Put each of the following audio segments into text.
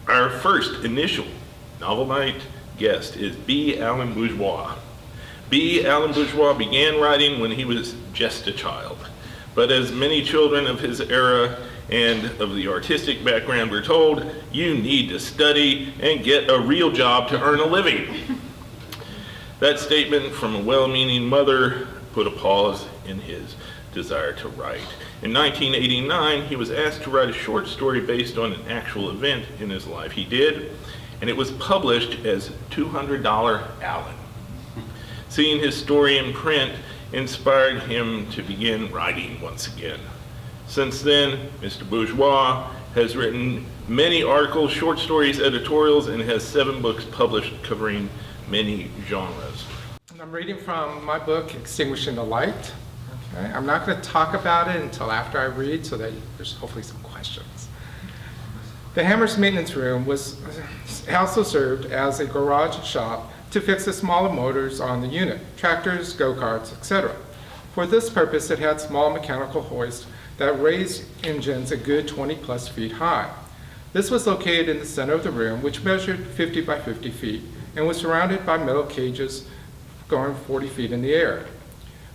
Our first initial Novel Night guest is B Alan Bourgeois. B Alan Bourgeois began writing when he was just a child, but as many children of his era and of the artistic background were told, you need to study and get a real job to earn a living. That statement from a well-meaning mother put a pause in his desire to write. In 1989, he was asked to write a short story based on an actual event in his life. He did, and it was published as $200 Alan. Seeing his story in print inspired him to begin writing once again. Since then, Mr. Bourgeois has written many articles, short stories, editorials, and has 7 books published covering many genres. I'm reading from my book, Extinguishing the Light. Okay. I'm not going to talk about it until after I read, so that there's hopefully some questions. The Hammer's maintenance room was also served as a garage shop to fix the smaller motors on the unit, tractors, go-karts, etc. For this purpose, it had small mechanical hoists that raised engines a good 20+ feet high. This was located in the center of the room, which measured 50 by 50 feet, and was surrounded by metal cages going 40 feet in the air.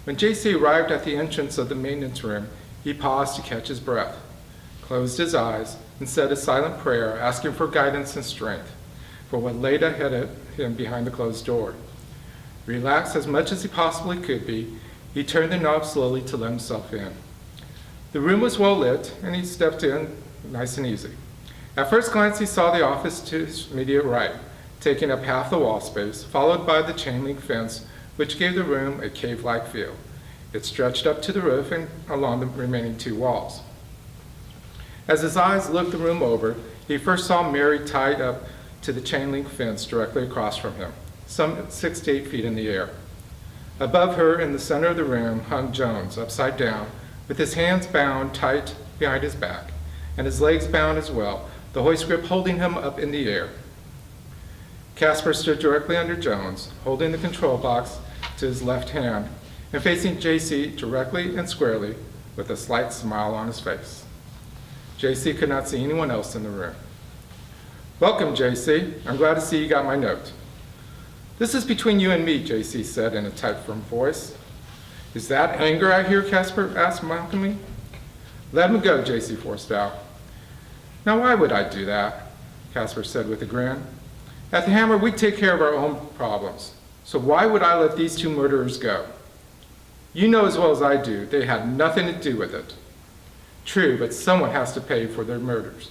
When JC arrived at the entrance of the maintenance room, he paused to catch his breath, closed his eyes, and said a silent prayer, asking for guidance and strength for what laid ahead of him behind the closed door. Relaxed as much as he possibly could be, he turned the knob slowly to let himself in. The room was well lit, and he stepped in nice and easy. At first glance, he saw the office to his immediate right, taking up half the wall space, followed by the chain link fence, which gave the room a cave-like feel. It stretched up to the roof and along the remaining 2 walls. As his eyes looked the room over, he first saw Mary tied up to the chain link fence directly across from him, some 6 to 8 feet in the air. Above her, in the center of the room, hung Jones, upside down, with his hands bound tight behind his back, and his legs bound as well, the hoist grip holding him up in the air. Casper stood directly under Jones, holding the control box to his left hand, and facing JC directly and squarely, with a slight smile on his face. JC could not see anyone else in the room. "Welcome, JC. I'm glad to see you got my note." "This is between you and me," JC said in a tight, firm voice. "Is that anger I hear?" Casper asked mockingly. "Let him go," JC forced out. "Now why would I do that?" Casper said with a grin. "At the Hammer, we take care of our own problems. So why would I let these 2 murderers go? You know as well as I do, they had nothing to do with it." "True, but someone has to pay for their murders."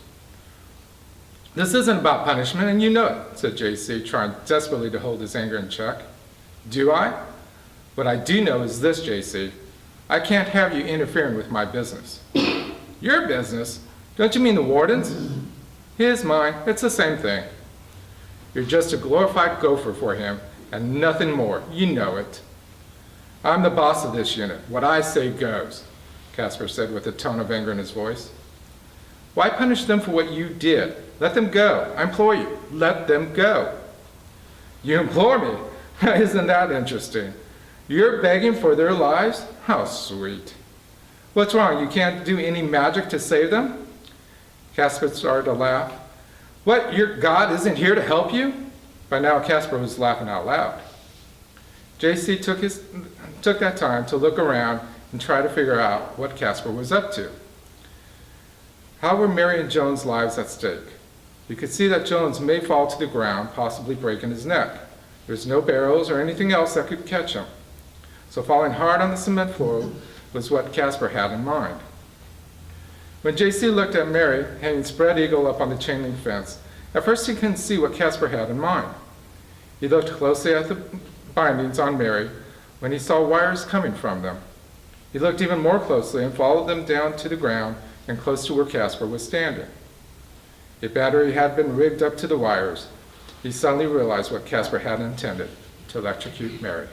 "This isn't about punishment, and you know it," said JC, trying desperately to hold his anger in check. "Do I? What I do know is this, JC. I can't have you interfering with my business." "Your business? Don't you mean the warden's?" "His, mine, it's the same thing." "You're just a glorified gopher for him, and nothing more. You know it." "I'm the boss of this unit. What I say goes," Casper said with a tone of anger in his voice. "Why punish them for what you did? Let them go. I implore you, let them go." "You implore me? Isn't that interesting? You're begging for their lives? How sweet. What's wrong? You can't do any magic to save them?" Casper started to laugh. "What, your God isn't here to help you?" By now, Casper was laughing out loud. JC took that time to look around and try to figure out what Casper was up to. How were Mary and Jones' lives at stake? You could see that Jones may fall to the ground, possibly breaking his neck. There's no barrels or anything else that could catch him. So falling hard on the cement floor was what Casper had in mind. When JC looked at Mary, hanging spread eagle up on the chain link fence, at first he couldn't see what Casper had in mind. He looked closely at the bindings on Mary when he saw wires coming from them. He looked even more closely and followed them down to the ground and close to where Casper was standing. A battery had been rigged up to the wires. He suddenly realized what Casper had intended, to electrocute Mary.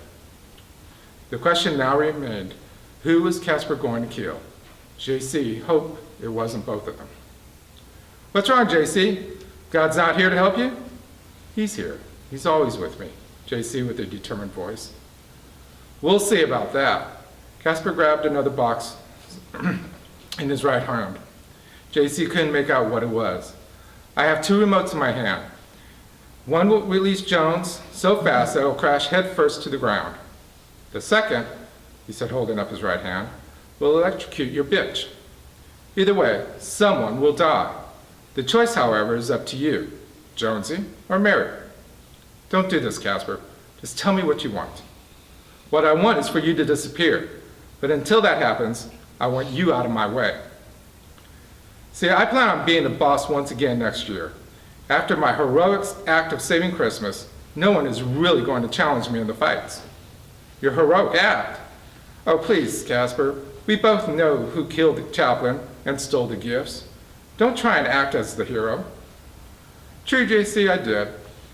The question now remained, who was Casper going to kill? JC hoped it wasn't both of them. "What's wrong, JC? God's not here to help you?" "He's here. He's always with me," JC with a determined voice. "We'll see about that." Casper grabbed another box in his right hand. JC couldn't make out what it was. I have two remotes in my hand. One will release Jones so fast that it will crash headfirst to the ground. The second, he said, holding up his right hand, will electrocute your bitch. Either way, someone will die. The choice, however, is up to you, Jonesy or Mary. Don't do this, Casper. Just tell me what you want. What I want is for you to disappear. But until that happens, I want you out of my way. See, I plan on being the boss once again next year. After my heroic act of saving Christmas, no one is really going to challenge me in the fights. Your heroic act? Oh, please, Casper. We both know who killed the chaplain and stole the gifts. Don't try and act as the hero. True, JC, I did,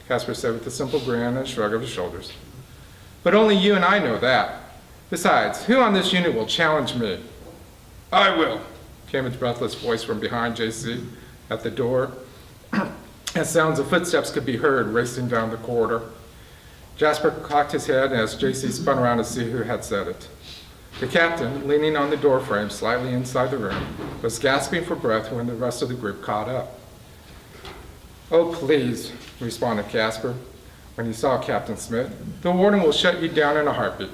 Casper said with a simple grin and a shrug of his shoulders. But only you and I know that. Besides, who on this unit will challenge me? I will, came a breathless voice from behind JC at the door, as sounds of footsteps could be heard racing down the corridor. Jasper cocked his head as JC spun around to see who had said it. The captain, leaning on the doorframe slightly inside the room, was gasping for breath when the rest of the group caught up. Oh, please, responded Casper when he saw Captain Smith. The warden will shut you down in a heartbeat.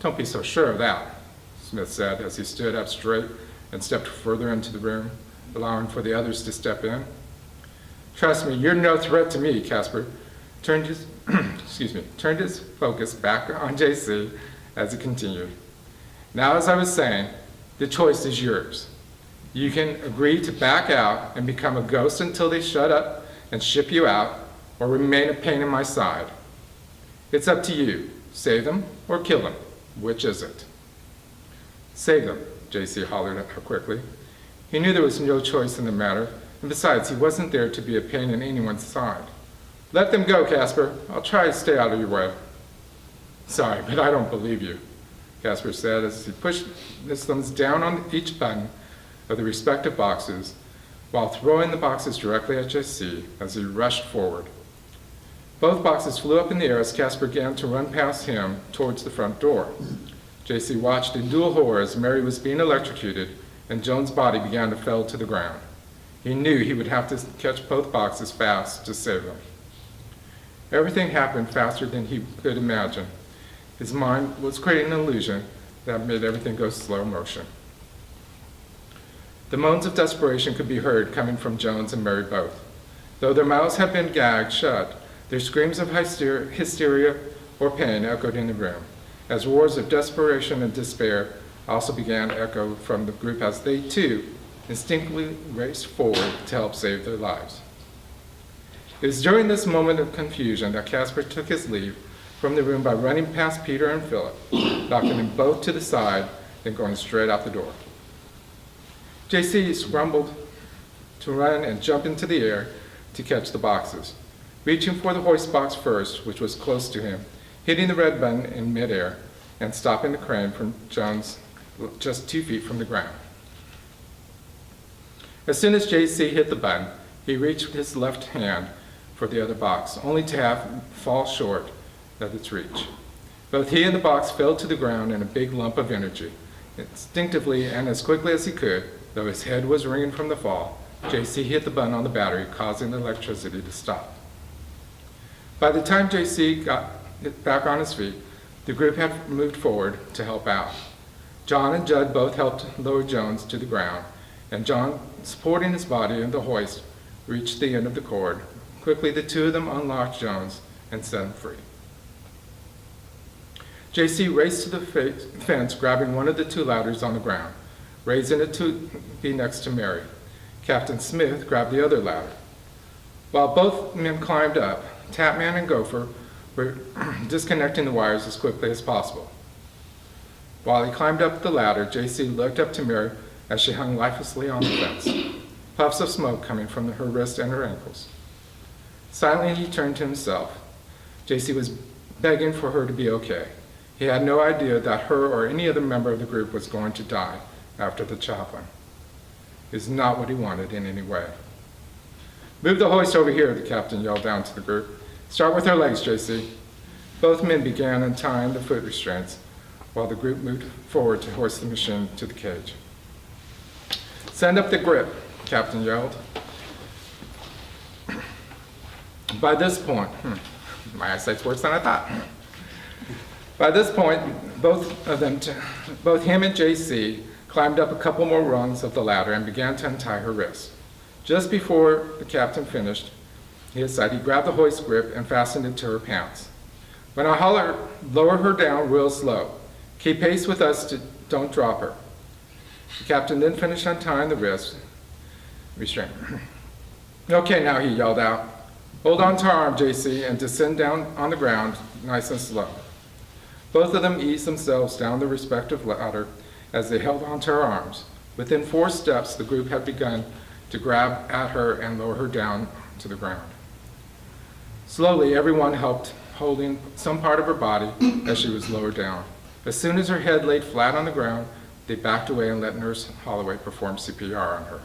Don't be so sure of that, Smith said as he stood up straight and stepped further into the room, allowing for the others to step in. Trust me, you're no threat to me, Casper. Turned his focus back on JC as he continued. Now, as I was saying, the choice is yours. You can agree to back out and become a ghost until they shut up and ship you out, or remain a pain in my side. It's up to you. Save them or kill them. Which is it? Save them, JC hollered at her quickly. He knew there was no choice in the matter, and besides, he wasn't there to be a pain in anyone's side. Let them go, Casper. I'll try to stay out of your way. Sorry, but I don't believe you, Casper said as he pushed his thumbs down on each button of the respective boxes while throwing the boxes directly at JC as he rushed forward. Both boxes flew up in the air as Casper began to run past him towards the front door. JC watched in dual horror as Mary was being electrocuted and Joan's body began to fall to the ground. He knew he would have to catch both boxes fast to save them. Everything happened faster than he could imagine. His mind was creating an illusion that made everything go slow motion. The moans of desperation could be heard coming from Jones and Mary both. Though their mouths had been gagged shut, their screams of hysteria or pain echoed in the room, as roars of desperation and despair also began to echo from the group as they, too, instinctively raced forward to help save their lives. It was during this moment of confusion that Casper took his leave from the room by running past Peter and Philip, knocking them both to the side, then going straight out the door. JC scrambled to run and jump into the air to catch the boxes, reaching for the hoist box first, which was close to him, hitting the red button in midair, and stopping the crane from Jones just 2 feet from the ground. As soon as JC hit the button, he reached his left hand for the other box, only to have fall short of its reach. Both he and the box fell to the ground in a big lump of energy. Instinctively and as quickly as he could, though his head was ringing from the fall, JC hit the button on the battery, causing the electricity to stop. By the time JC got back on his feet, the group had moved forward to help out. John and Judd both helped lower Jones to the ground, and John, supporting his body in the hoist, reached the end of the cord. Quickly, the two of them unlocked Jones and set him free. JC raced to the fence, grabbing one of the two ladders on the ground, raising it to be next to Mary. Captain Smith grabbed the other ladder. While both men climbed up, Tapman and Gopher were disconnecting the wires as quickly as possible. While he climbed up the ladder, JC looked up to Mary as she hung lifelessly on the fence, puffs of smoke coming from her wrist and her ankles. Silently, he turned to himself. JC was begging for her to be okay. He had no idea that her or any other member of the group was going to die after the chaplain. It was not what he wanted in any way. Move the hoist over here, the captain yelled down to the group. Start with her legs, JC. Both men began untying the foot restraints while the group moved forward to hoist the machine to the cage. Send up the grip, the captain yelled. By this point, my eyesight's worse than I thought. By this point, both him and JC climbed up a couple more rungs of the ladder and began to untie her wrists. Just before the captain finished, he grabbed the hoist grip and fastened it to her pants. When I hollered, lower her down real slow. Keep pace with us, don't drop her. The captain then finished untying the wrist. Restrain. Okay, now, he yelled out. Hold on to her arm, JC, and descend down on the ground, nice and slow. Both of them eased themselves down the respective ladder as they held onto her arms. Within 4 steps, the group had begun to grab at her and lower her down to the ground. Slowly, everyone helped, holding some part of her body as she was lowered down. As soon as her head laid flat on the ground, they backed away and let Nurse Holloway perform CPR on her.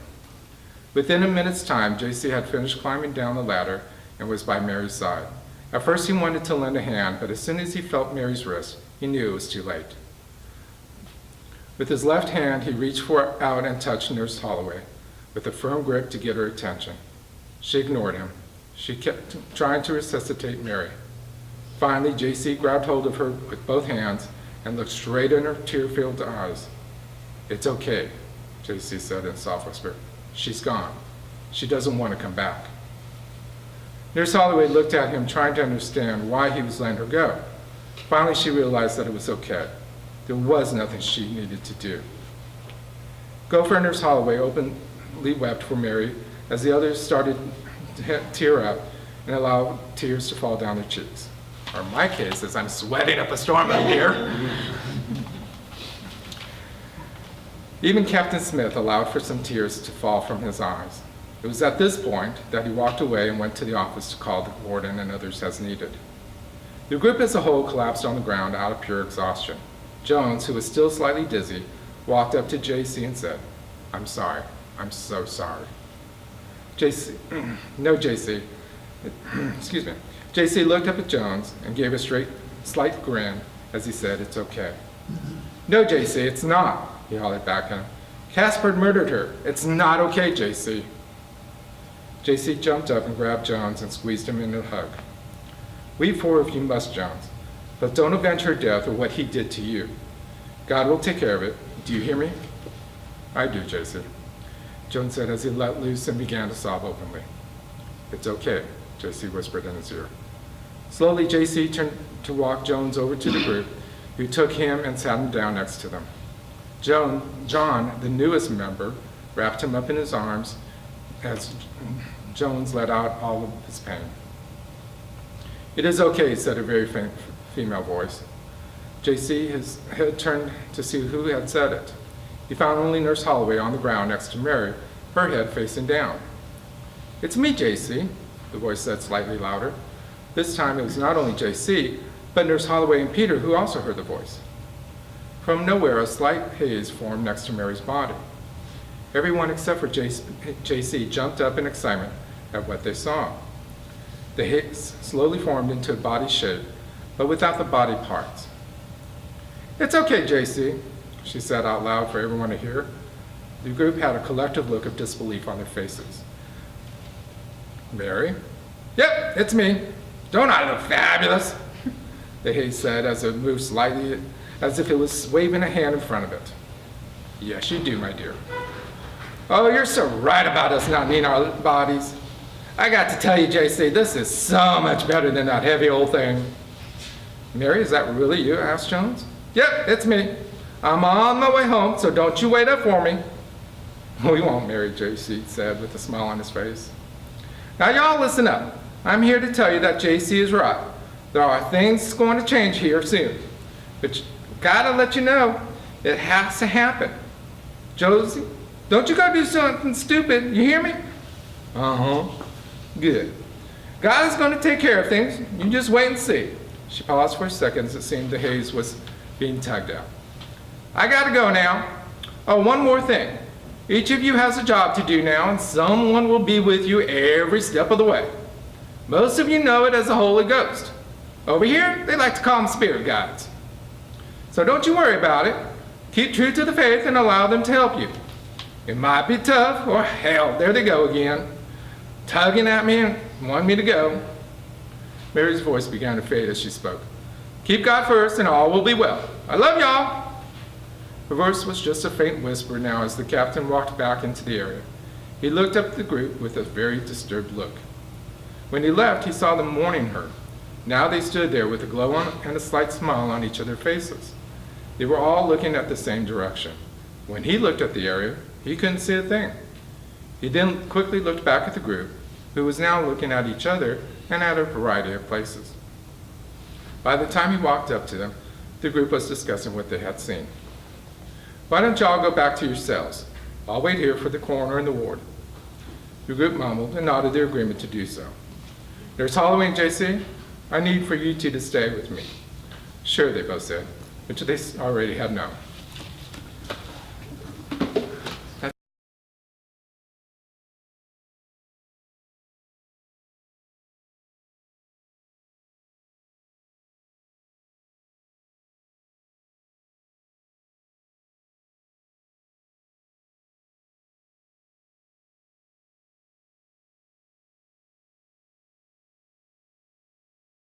Within a minute's time, JC had finished climbing down the ladder and was by Mary's side. At first, he wanted to lend a hand, but as soon as he felt Mary's wrist, he knew it was too late. With his left hand, he reached out and touched Nurse Holloway with a firm grip to get her attention. She ignored him. She kept trying to resuscitate Mary. Finally, JC grabbed hold of her with both hands and looked straight in her tear-filled eyes. It's okay, JC said in a soft whisper. She's gone. She doesn't want to come back. Nurse Holloway looked at him, trying to understand why he was letting her go. Finally, she realized that it was okay. There was nothing she needed to do. Gopher Nurse Holloway openly wept for Mary as the others started to tear up and allow tears to fall down their cheeks. Or in my case, as I'm sweating up a storm up here. Even Captain Smith allowed for some tears to fall from his eyes. It was at this point that he walked away and went to the office to call the warden and others as needed. The group as a whole collapsed on the ground out of pure exhaustion. Jones, who was still slightly dizzy, walked up to JC and said, I'm sorry. I'm so sorry. JC, excuse me. JC looked up at Jones and gave a slight grin as he said, it's okay. No, JC, it's not, he hollered back at him. Casper murdered her. It's not okay, JC. JC jumped up and grabbed Jones and squeezed him in a hug. Weep for her if you must, Jones, but don't avenge her death or what he did to you. God will take care of it. Do you hear me? I do, JC, Jones said as he let loose and began to sob openly. It's okay, JC whispered in his ear. Slowly, JC turned to walk Jones over to the group, who took him and sat him down next to them. John, the newest member, wrapped him up in his arms as Jones let out all of his pain. It is okay, said a very faint female voice. JC, his head turned to see who had said it. He found only Nurse Holloway on the ground next to Mary, her head facing down. It's me, JC, the voice said slightly louder. This time it was not only JC, but Nurse Holloway and Peter, who also heard the voice. From nowhere, a slight haze formed next to Mary's body. Everyone except for JC jumped up in excitement at what they saw. The haze slowly formed into a body shape, but without the body parts. It's okay, JC, she said out loud for everyone to hear. The group had a collective look of disbelief on their faces. Mary? Yep, it's me. Don't I look fabulous? The haze said as it moved slightly, as if it was waving a hand in front of it. Yes, you do, my dear. Oh, you're so right about us not needing our bodies. I got to tell you, JC, this is so much better than that heavy old thing. Mary, is that really you? Asked Jones. Yep, it's me. I'm on my way home, so don't you wait up for me. We won't, Mary, JC said with a smile on his face. Now, y'all listen up. I'm here to tell you that JC is right. There are things going to change here soon. But gotta let you know, it has to happen. Josie, don't you go do something stupid, you hear me? Uh-huh. Good. God is going to take care of things. You just wait and see. She paused for a second as it seemed the haze was being tugged out. I gotta go now. Oh, one more thing. Each of you has a job to do now, and someone will be with you every step of the way. Most of you know it as the Holy Ghost. Over here, they like to call them spirit guides. So don't you worry about it. Keep true to the faith and allow them to help you. It might be tough, or hell, there they go again, tugging at me and wanting me to go. Mary's voice began to fade as she spoke. "Keep God first and all will be well. I love y'all." Her voice was just a faint whisper now as the captain walked back into the area. He looked up at the group with a very disturbed look. When he left, he saw them mourning her. Now they stood there with a glow and a slight smile on each of their faces. They were all looking at the same direction. When he looked at the area, he couldn't see a thing. He then quickly looked back at the group, who was now looking at each other and at a variety of places. By the time he walked up to them, the group was discussing what they had seen. "Why don't y'all go back to your cells? I'll wait here for the coroner and the ward." The group mumbled and nodded their agreement to do so. "Nurse Holloway and JC, I need for you two to stay with me." "Sure," they both said, which they already had known.